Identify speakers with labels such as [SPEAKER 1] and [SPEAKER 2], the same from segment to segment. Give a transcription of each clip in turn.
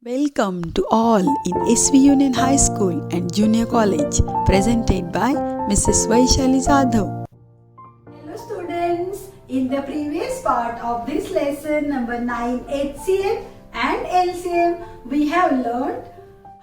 [SPEAKER 1] Welcome to all in SV Union High School and Junior College, presented by Mrs. Vaishali Jadhav.
[SPEAKER 2] Hello students, in the previous part of this lesson number 9 HCM and LCM, we have learned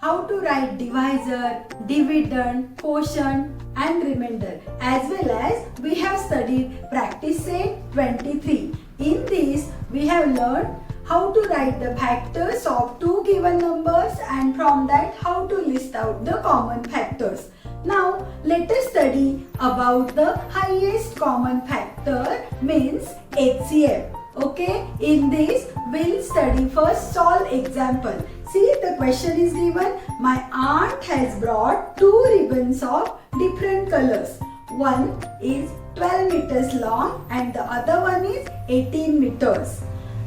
[SPEAKER 2] how to write divisor, dividend, quotient and remainder, as well as we have studied practice set 23. In this, we have learned how to write the factors of two given numbers and from that how to list out the common factors. Now let us study about the highest common factor, means HCF. Okay, in this we'll study first solve example. See, the question is given, my aunt has brought two ribbons of different colors. One is 12 meters long and the other one is 18 meters.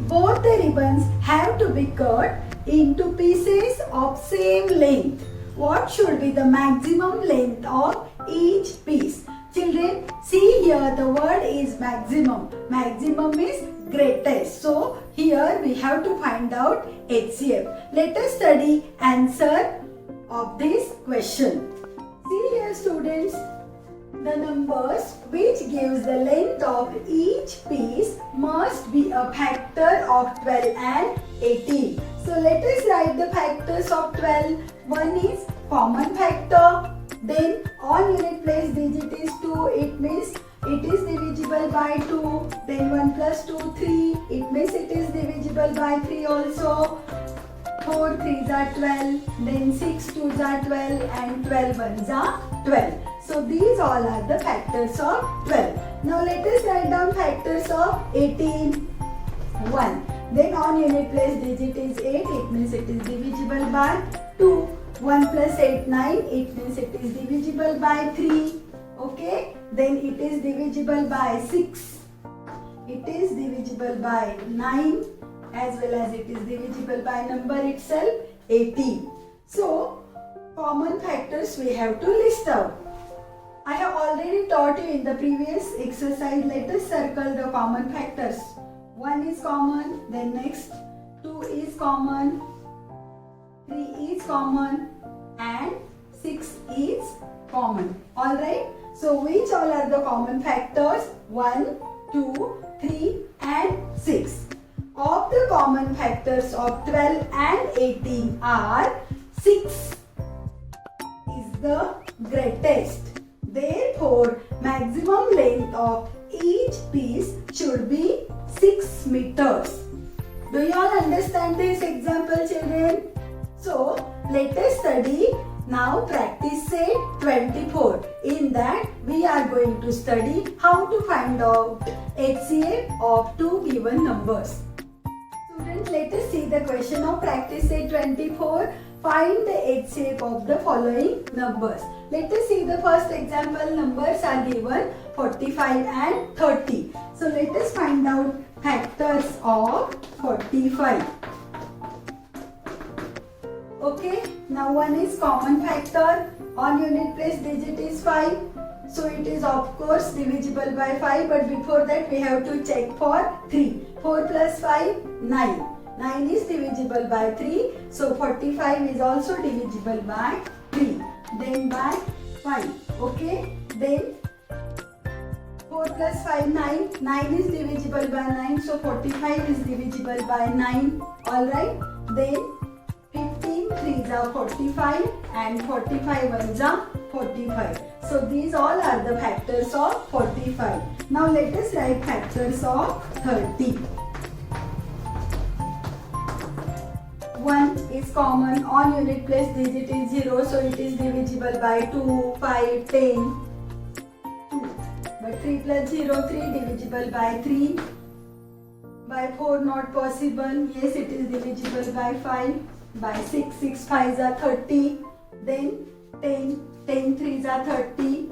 [SPEAKER 2] Both the ribbons have to be cut into pieces of same length. What should be the maximum length of each piece? Children, see here the word is maximum. Maximum is greatest. So here we have to find out HCF. Let us study answer of this question. See here students, the numbers which gives the length of each piece must be a factor of 12 and 18. So let us write the factors of 12. One is common factor. Then on unit place digit is 2. It means it is divisible by 2. Then 1 plus 2, 3. It means it is divisible by 3 also. 4 3s are 12. Then 6 2s are 12 and 12 1s are 12. So these all are the factors of 12. Now let us write down factors of 18. 1. Then on unit place digit is 8. It means it is divisible by 2. 1 plus 8 9. It means it is divisible by 3. Okay. Then it is divisible by 6. It is divisible by 9, as well as it is divisible by number itself 18. So common factors we have to list out. I have already taught you in the previous exercise. Let us circle the common factors. 1 is common, then next 2 is common, 3 is common and 6 is common. Alright. So which all are the common factors? 1, 2, 3 and 6. Of the common factors of 12 and 18 are 6 is the greatest. Therefore, maximum length of each piece should be 6 meters. Do you all understand this example, children? So, let us study now practice set 24. In that, we are going to study how to find out HCF of two given numbers. Students, let us see the question of practice set 24. Find the HCF of the following numbers. Let us see the first example. Numbers are given 45 and 30. So let us find out factors of 45. Okay. Now one is common factor. On unit place digit is 5. So it is of course divisible by 5. But before that we have to check for 3. 4 plus 5, 9. 9 is divisible by 3. So 45 is also divisible by 3. Then by 5. Okay. Then 4 plus 5, 9. 9 is divisible by 9. So 45 is divisible by 9. Alright. Then 15 3s are 45 and 45 1s are 45. So these all are the factors of 45. Now let us write factors of 30. 1 is common. On unit place digit is 0. So it is divisible by 2, 5, 10, 2. But 3 plus 0, 3 divisible by 3. By 4 not possible. Yes, it is divisible by 5. By 6, 6 5s are 30. Then 10, 10 3s are 30.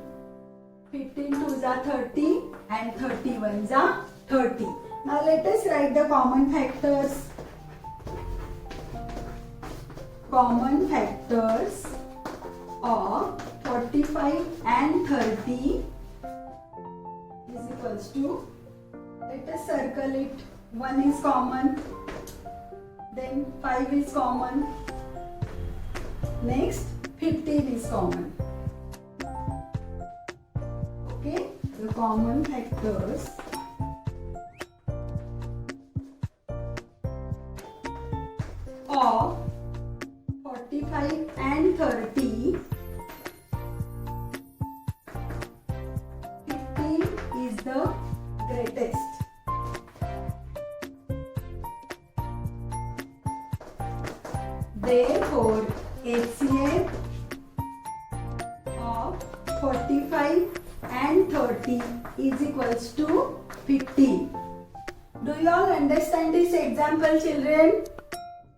[SPEAKER 2] 15 2s are 30 and 31s are 30. Now let us write the common factors. Common factors of 45 and 30 is equals to, let us circle it. 1 is common, then 5 is common. Next 15 is common. Okay, the common factors of 45 and 30. 15 is the greatest. Therefore, HCF of 45 and 30 is equals to 50. Do you all understand this example, children?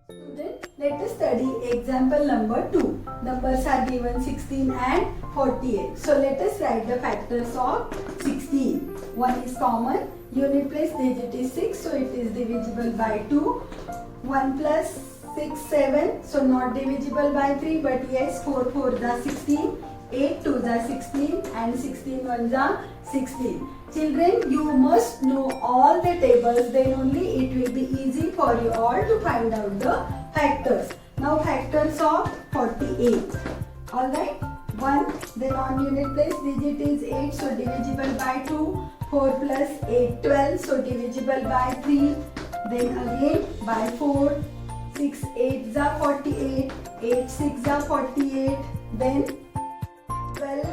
[SPEAKER 2] Student, let us study example number 2. Numbers are given 16 and 48. So let us write the factors of 16. 1 is common. Unit place digit is 6, so it is divisible by 2. 1 plus 6, 7, so not divisible by 3, but yes, 4 4 the 16, 8 2 the 16, and 16 1 the 16. Children, you must know all the tables, then only it will be easy for you all to find out the factors. Now factors of 48. Alright, 1, then on unit place digit is 8, so divisible by 2. 4 plus 8, 12, so divisible by 3. Then again by 4. 6 8 are 48, 8 6 are 48, then 12,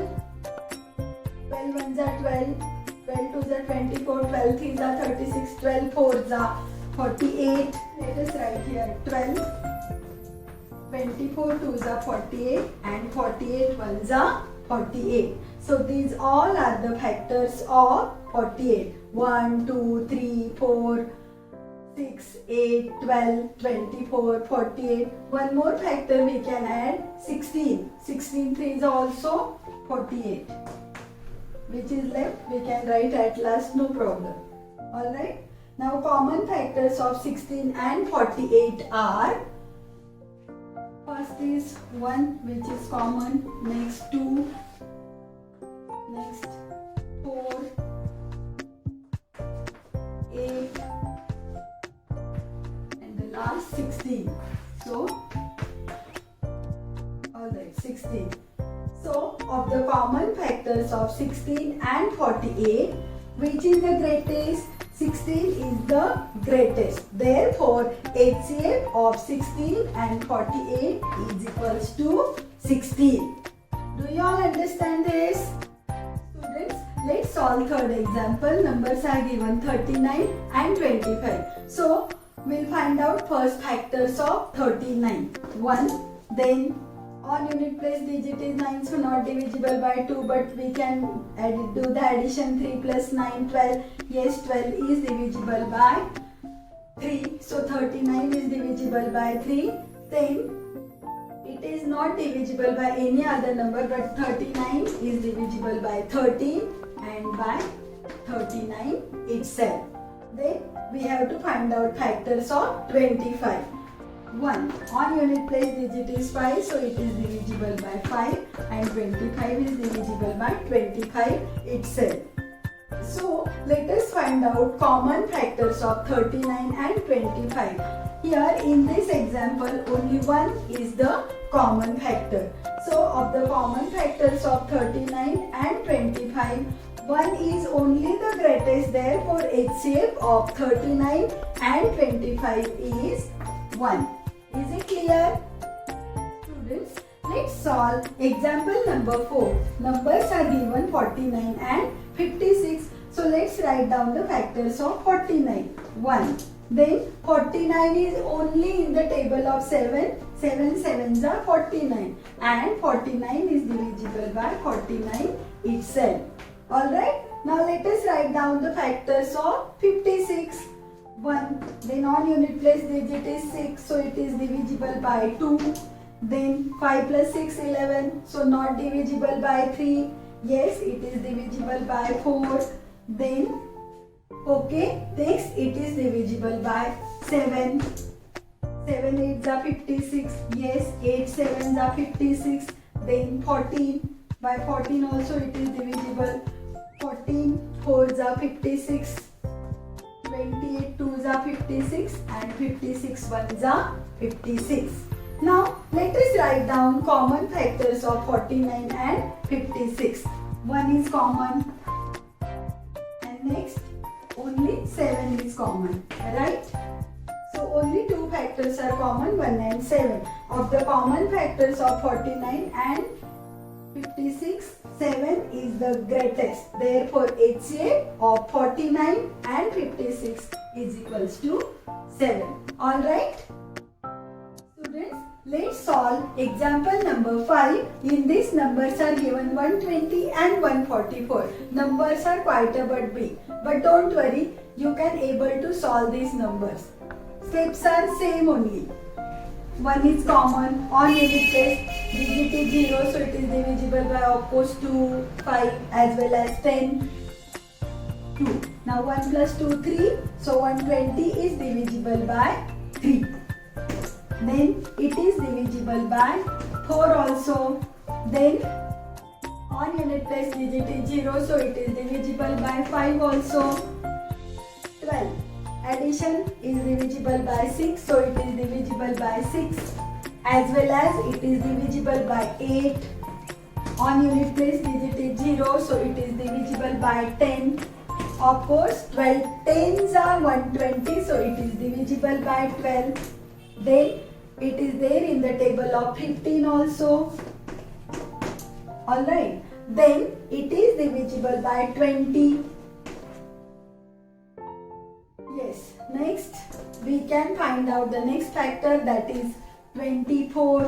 [SPEAKER 2] 12 1s are 12, 12 2s are 24, 12 3s are 36, 12 4s are 48. Let us write here 12, 24 2s are 48, and 48 1s are 48. So these all are the factors of 48. 1, 2, 3, 4, 6, 8, 12, 24, 48. One more factor we can add 16. 16 3s are also 48. Which is left we can write at last, no problem. Alright. Now common factors of 16 and 48 are, first is 1 which is common, next 2, next 4, 8, last 16. So, alright, 16. So, of the common factors of 16 and 48, which is the greatest? 16 is the greatest. Therefore, HCF of 16 and 48 is equals to 16. Do you all understand this? Students, let's solve third example. Numbers are given 39 and 25. So, we'll find out first factors of 39. 1, then on unit place digit is 9, so not divisible by 2, but we can do the addition 3 plus 9, 12. Yes, 12 is divisible by 3, so 39 is divisible by 3. Then it is not divisible by any other number, but 39 is divisible by 13 and by 39 itself. Then we have to find out factors of 25. 1. On unit place digit is 5, so it is divisible by 5, and 25 is divisible by 25 itself. So let us find out common factors of 39 and 25. Here in this example only 1 is the common factor. So of the common factors of 39 and 25, 1 is only the greatest, therefore HCF of 39 and 25 is 1. Is it clear? Students, let's solve example number 4. Numbers are given 49 and 56. So let's write down the factors of 49. 1. Then 49 is only in the table of 7. 7 7s are 49, and 49 is divisible by 49 itself. Alright, now let us write down the factors of 56. 1, then on unit place digit is 6, so it is divisible by 2. Then 5 plus 6, 11, so not divisible by 3. Yes, it is divisible by 4. Then, okay, next it is divisible by 7. 7 8s are 56. Yes, 8 7s are 56. Then 14. By 14 also it is divisible. 14 4s are 56. 28 2s are 56 and 56 1s are 56. Now let us write down common factors of 49 and 56. 1 is common and next only 7 is common, right? So only two factors are common, 1 and 7. Of the common factors of 49 and 56, 7 is the greatest. Therefore HCF of 49 and 56 is equals to 7. Alright? Students, let's solve example number 5. In this numbers are given 120 and 144. Numbers are quite a bit big. But don't worry, you can able to solve these numbers. Steps are same only. 1 is common, on unit test, digit is 0, so it is divisible by opposed to 5 as well as 10, 2. Now 1 plus 2, 3, so 120 is divisible by 3. Then it is divisible by 4 also. Then on unit test digit is 0, so it is divisible by 5 also. 12. Addition is divisible by 6, so it is divisible by 6 as well as it is divisible by 8. On unit place digit is 0, so it is divisible by 10. Of course 12 tens are 120, so it is divisible by 12. Then it is there in the table of 15 also. Alright, then it is divisible by 20. Yes, next we can find out the next factor, that is 24,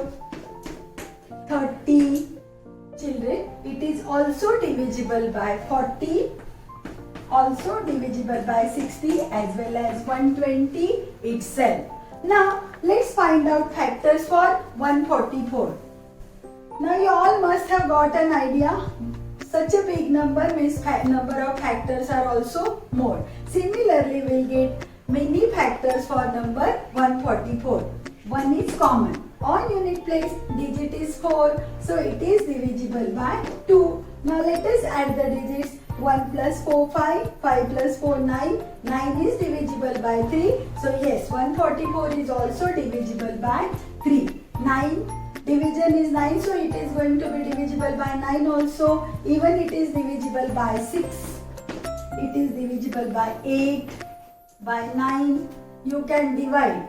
[SPEAKER 2] 30. Children, it is also divisible by 40, also divisible by 60 as well as 120 itself. Now let's find out factors for 144. Now you all must have got an idea. Such a big number means number of factors are also more. Similarly, we'll get many factors for number 144. 1 is common. On unit place, digit is 4, so it is divisible by 2. Now let us add the digits. 1 plus 4, 5, 5 plus 4, 9, 9 is divisible by 3. So yes, 144 is also divisible by 3. 9. Division is 9, so it is going to be divisible by 9 also. Even it is divisible by 6. It is divisible by 8, by 9. You can divide.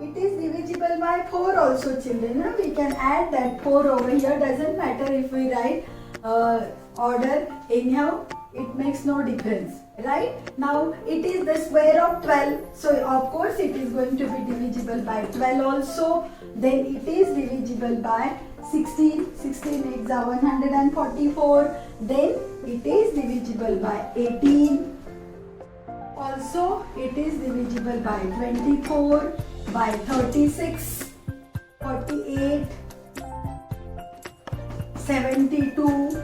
[SPEAKER 2] It is divisible by 4 also, children. We can add that 4 over here. Doesn't matter if we write order. Anyhow, it makes no difference. Right? Now, it is the square of 12. So, of course, it is going to be divisible by 12 also. Then it is divisible by 16. 16 makes 144. Then it is divisible by 18. Also, it is divisible by 24, by 36, 48, 72,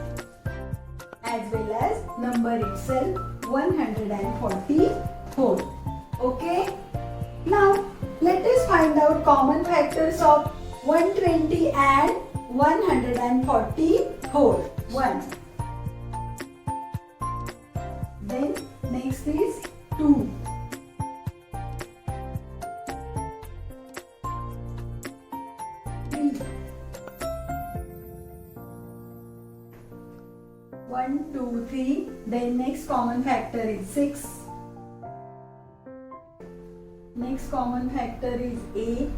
[SPEAKER 2] as well as number itself 144. Okay. Now, let us find out common factors of 120 and 144. 1. Then next is 2. 3. 1, 2, 3. Then next common factor is 6. Next common factor is 8.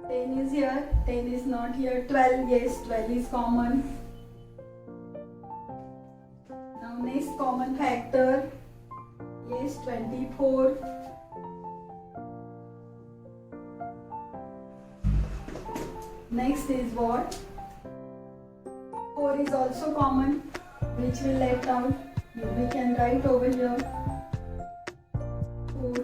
[SPEAKER 2] 10 is here, 10 is not here. 12, yes, 12 is common. Now next common factor, yes, 24. Next is what? 4 is also common, which we left out. We can write over here 4.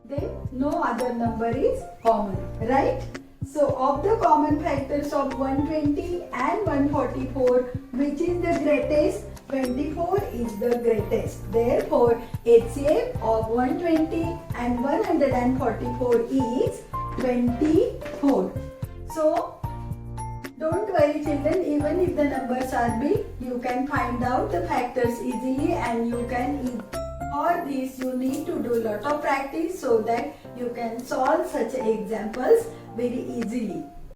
[SPEAKER 2] Then no other number is common, right? So of the common factors of 120 and 144, which is the greatest? 24 is the greatest. Therefore, HCF of 120 and 144 is 24. So Don't worry children, even if the numbers are big, you can find out the factors easily and you can for this you need to do lot of practice so that you can solve such examples very easily.